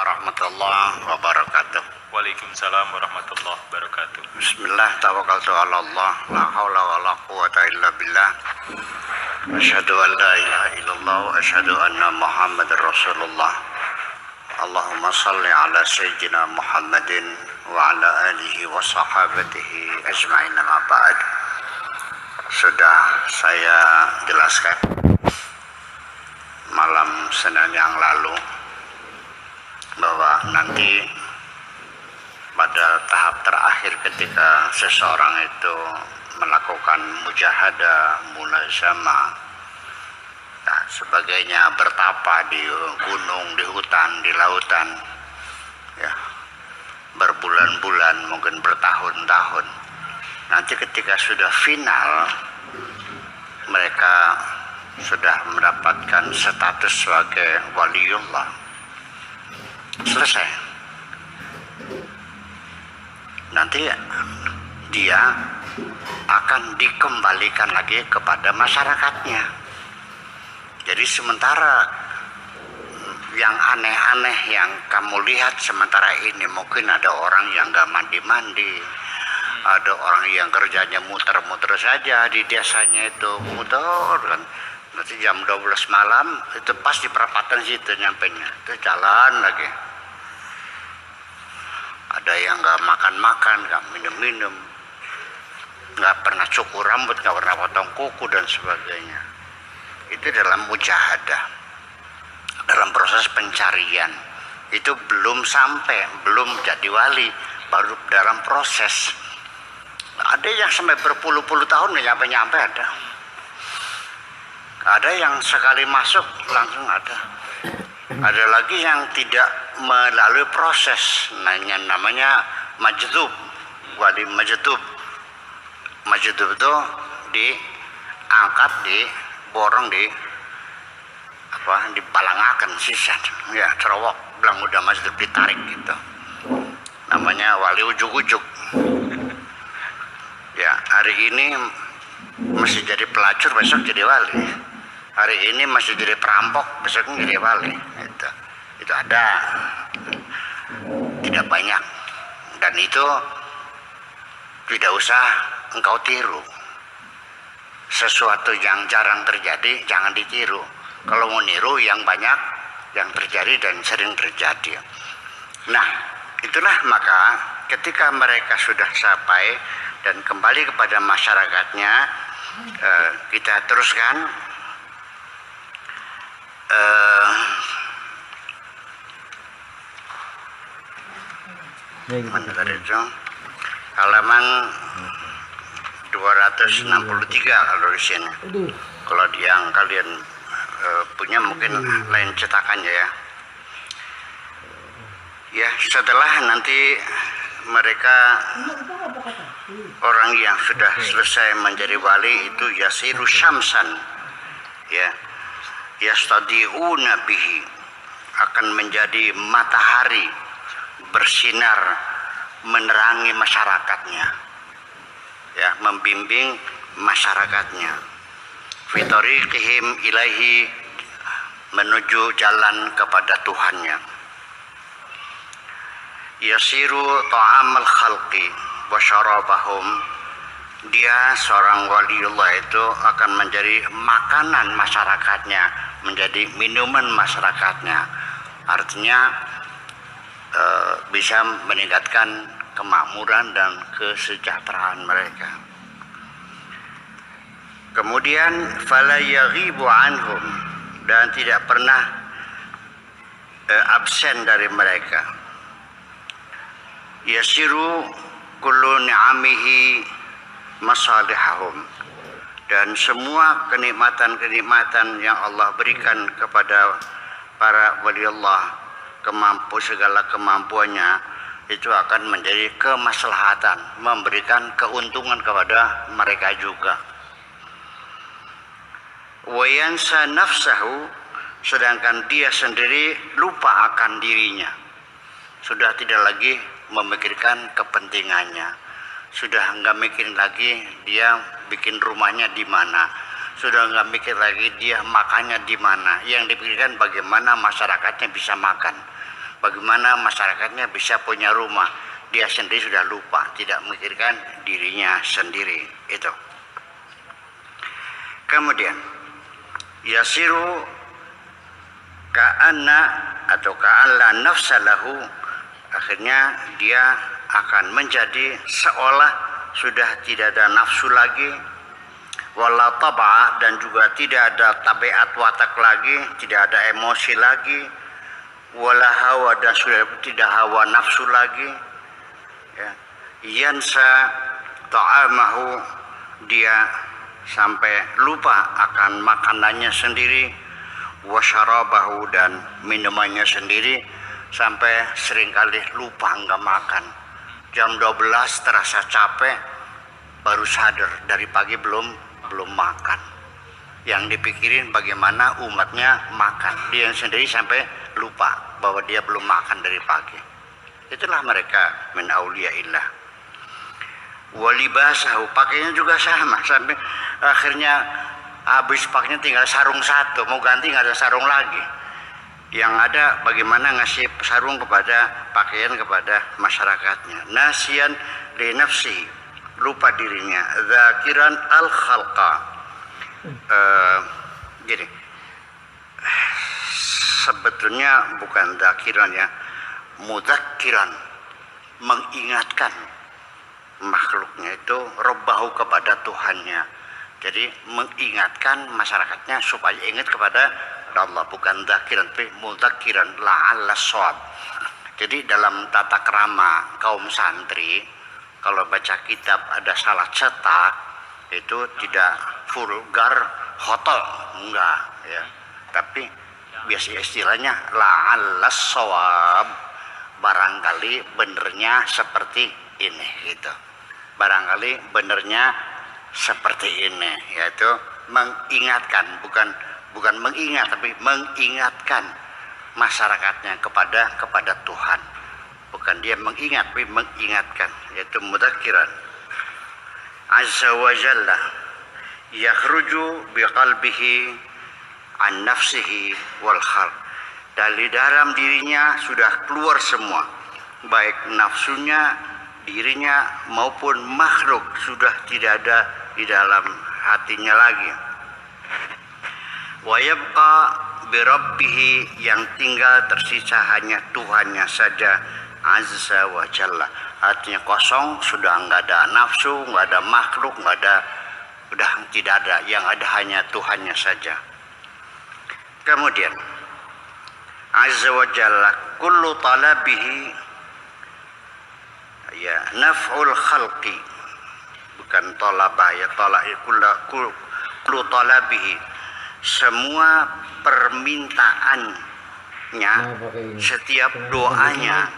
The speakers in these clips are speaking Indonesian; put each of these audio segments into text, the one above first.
warahmatullahi wabarakatuh. Waalaikumsalam warahmatullahi wabarakatuh. Bismillah, tawakkaltu ala Allah, la haula wa la quwata illa billah. Asyhadu an la ilaha illallah wa asyhadu anna Muhammadar Rasulullah. Allahumma salli ala sayyidina Muhammadin wa ala alihi wa sahabatihi ajma'in, amma ba'd. Sudah saya jelaskan malam Senin yang lalu bahwa nanti pada tahap terakhir ketika seseorang itu melakukan mujahadah, mulazamah, sebagainya, bertapa di gunung, di hutan, di lautan, ya, berbulan-bulan, mungkin bertahun-tahun. Nanti ketika sudah final, mereka sudah mendapatkan status sebagai waliullah. Selesai. Nanti dia akan dikembalikan lagi kepada masyarakatnya. Jadi sementara yang aneh-aneh yang kamu lihat sementara ini, mungkin ada orang yang gak mandi-mandi, ada orang yang kerjanya muter-muter saja di desanya, itu muter kan. Nanti jam 12 malam itu pas di perapatan situ nyampenya, itu jalan lagi. Ada yang gak makan-makan, gak minum-minum, gak pernah cukur rambut, gak pernah potong kuku dan sebagainya. Itu dalam mujahadah, dalam proses pencarian. Itu belum sampai, belum jadi wali, baru dalam proses. Ada yang sampai berpuluh-puluh tahun gak nyampe-nyampe ada. Ada yang sekali masuk langsung ada. Ada lagi yang tidak melalui proses, namanya majdub, wali majdub. Majdub itu diangkat, diborong, dipalangakan sisa, ya, cerowok, bilang udah majdub, ditarik gitu. Namanya wali ujuk-ujuk. Ya, hari ini masih jadi pelacur, besok jadi wali. Hari ini masih jadi perampok, besoknya jadi wali. Itu ada, tidak banyak, dan itu tidak usah engkau tiru. Sesuatu yang jarang terjadi jangan ditiru. Kalau mau niru yang banyak yang terjadi dan sering terjadi. Nah, itulah maka ketika mereka sudah sampai dan kembali kepada masyarakatnya, kita teruskan. Mana tadi itu? Halaman 263 kalau di sini. Kalau yang kalian punya mungkin lain cetakannya ya. Ya, setelah nanti mereka, orang yang sudah selesai menjadi wali itu yasiru syamsan, ya, yastadi'una bihi, akan menjadi matahari bersinar menerangi masyarakatnya, ya, membimbing masyarakatnya. Fitoriqihim ilaihi, menuju jalan kepada Tuhannya. Yasiru ta'amal khalqi wa syarabahum, dia seorang waliullah itu akan menjadi makanan masyarakatnya, menjadi minuman masyarakatnya. Artinya bisa meningkatkan kemakmuran dan kesejahteraan mereka. Kemudian fala yaghibu anhum, dan tidak pernah absen dari mereka. Yasiru kullu ni'amihi masalihahum, dan semua kenikmatan-kenikmatan yang Allah berikan kepada para wali Allah, segala kemampuannya itu akan menjadi kemaslahatan, memberikan keuntungan kepada mereka juga. Wa yansa nafsahu, sedangkan dia sendiri lupa akan dirinya, sudah tidak lagi memikirkan kepentingannya, sudah nggak mikir lagi dia bikin rumahnya di mana, sudah nggak mikir lagi dia makannya di mana. Yang dipikirkan bagaimana masyarakatnya bisa makan, bagaimana masyarakatnya bisa punya rumah, dia sendiri sudah lupa, tidak memikirkan dirinya sendiri. Itu. Kemudian yasiru ka'anna atau ka'alla nafsalahu, akhirnya dia akan menjadi seolah sudah tidak ada nafsu lagi, wala tab'a, dan juga tidak ada tabiat watak lagi, tidak ada emosi lagi, wala hawa, dan sudah tidak hawa nafsu lagi, ya. Yansa ta'amahu, dia sampai lupa akan makanannya sendiri, wasyarabahu, dan minumannya sendiri, sampai seringkali lupa nggak makan. Jam 12 terasa capek, baru sadar dari pagi belum makan. Yang dipikirin bagaimana umatnya makan, dia sendiri sampai lupa bahwa dia belum makan dari pagi. Itulah mereka min auliyaillah. Walibasahu, pakainya juga sama, sampai akhirnya habis pakainya tinggal sarung satu, mau ganti nggak ada sarung lagi. Yang ada bagaimana ngasih sarung kepada pakaian kepada masyarakatnya. Nasian li nafsi, lupa dirinya. Zakiran al khalqa, jadi sebetulnya bukan zakiran ya, mudzakiran, mengingatkan makhluknya itu robbahu, kepada Tuhannya. Jadi mengingatkan masyarakatnya supaya ingat kepada Allah, bukan zakiran tapi mudzakiran la'alla shawab. Jadi dalam tata krama kaum santri, kalau baca kitab ada salah cetak, itu tidak vulgar hotel, enggak ya, tapi biasa istilahnya la'alla shawab, barangkali benernya seperti ini gitu. Barangkali benernya seperti ini, yaitu mengingatkan, bukan mengingat tapi mengingatkan masyarakatnya kepada Tuhan. Bukan dia mengingat tapi mengingatkan, yaitu mudzakiran. Azza wa jalla yakhruju biqalbihi an nafsihi wal khalq. Dari dalam dirinya sudah keluar semua, baik nafsunya, dirinya maupun makhluk, sudah tidak ada di dalam hatinya lagi. Wa yabqa bi rabbih, yang tinggal tersisa hanya Tuhannya saja, azza wa jalla. Artinya kosong, sudah enggak ada nafsu, enggak ada makhluk, enggak ada, sudah tidak ada, yang ada hanya Tuhannya saja. Kemudian azza wa jalla kullu talabihi, ya, naf'ul khalqi, bukan talabah ya, kullu talabihi, semua permintaannya, setiap doanya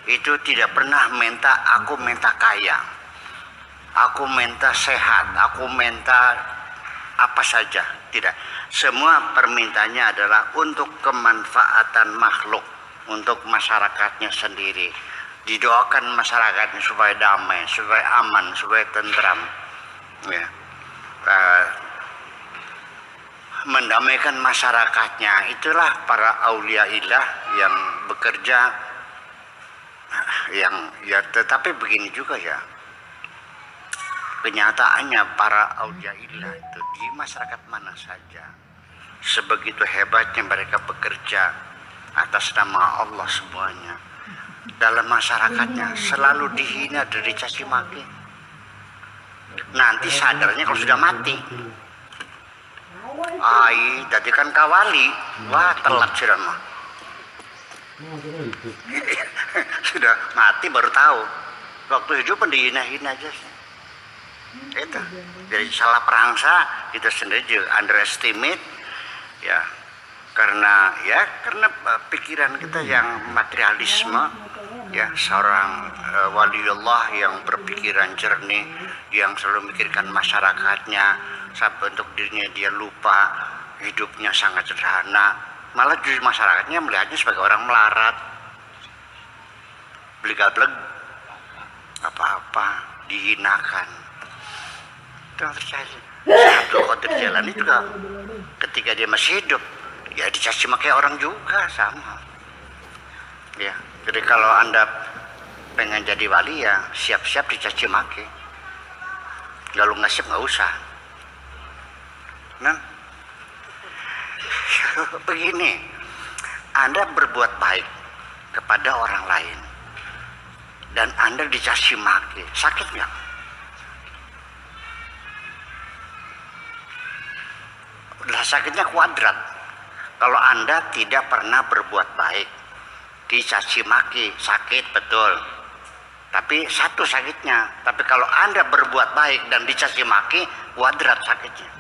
itu tidak pernah minta aku minta kaya, aku minta sehat, aku minta apa saja, tidak. Semua permintaannya adalah untuk kemanfaatan makhluk, untuk masyarakatnya sendiri. Didoakan masyarakatnya supaya damai, supaya aman, supaya tentram, ya. Mendamaikan masyarakatnya, itulah para auliaillah yang bekerja. Tetapi begini juga ya, kenyataannya para auliaillah itu di masyarakat mana saja, sebegitu hebatnya mereka bekerja atas nama Allah semuanya, dalam masyarakatnya selalu dihina dan dicaci maki. Nanti sadarnya kalau sudah mati, jadi kan kawali, wah telat sudah mah. Sudah mati baru tahu, waktu hidup dihina-hina aja. Itu jadi salah perangsa, kita sendiri juga underestimate ya, karena pikiran kita yang materialisme ya. Seorang waliullah yang berpikiran jernih, yang selalu memikirkan masyarakatnya, sampai untuk dirinya dia lupa hidupnya sangat sederhana, malah justru masyarakatnya melihatnya sebagai orang melarat, bleg-bleg, apa-apa, dihinakan. Itu yang terjadi. Abdul Qadir Jailani juga ketika dia masih hidup, ya dicaci maki orang juga sama. Ya, jadi kalau Anda pengen jadi wali ya siap-siap dicaci maki. Kalau nggak siap nggak usah. Nah, begini, Anda berbuat baik kepada orang lain dan Anda dicaci maki, sakit nggak? Udah sakitnya kuadrat. Kalau Anda tidak pernah berbuat baik, dicaci maki, sakit betul. Tapi satu sakitnya. Tapi kalau Anda berbuat baik dan dicaci maki, kuadrat sakitnya.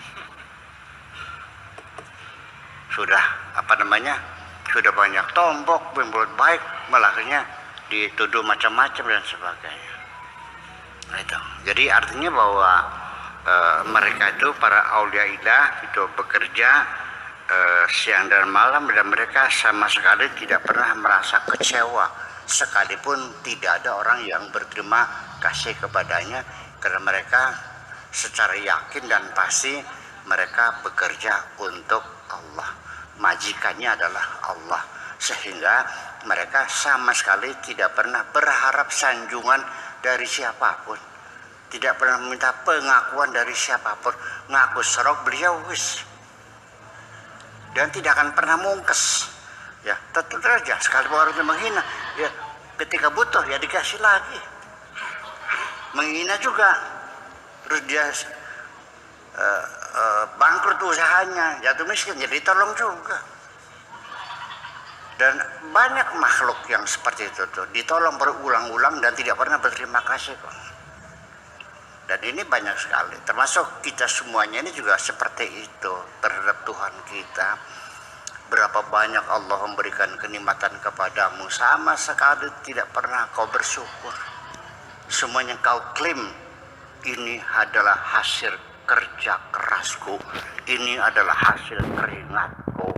Sudah sudah banyak tombok berbuat baik, malah akhirnya dituduh macam-macam dan sebagainya. Nah, itu. Jadi artinya bahwa mereka itu para aulia ilah itu bekerja siang dan malam dan mereka sama sekali tidak pernah merasa kecewa sekalipun tidak ada orang yang berterima kasih kepadanya, karena mereka secara yakin dan pasti mereka bekerja untuk Allah, majikannya adalah Allah, sehingga mereka sama sekali tidak pernah berharap sanjungan dari siapapun, tidak pernah minta pengakuan dari siapapun. Ngaku serok beliau wis, dan tidak akan pernah mungkes. Ya, tetap saja sekali orang itu menghina, ya ketika butuh ya dikasih lagi. Menghina juga, terus dia bangkrut usahanya, jatuh miskin, jadi tolong juga. Dan banyak makhluk yang seperti itu tuh ditolong berulang-ulang dan tidak pernah berterima kasih kok. Dan ini banyak sekali, termasuk kita semuanya ini juga seperti itu terhadap Tuhan kita. Berapa banyak Allah memberikan kenikmatan kepadamu, sama sekali tidak pernah kau bersyukur. Semuanya kau klaim, ini adalah hasil kerja kerasku, ini adalah hasil keringatku.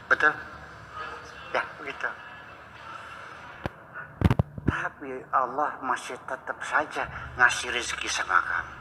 Betul? Ya, begitu. Tapi Allah masih tetap saja ngasih rezeki sama kamu.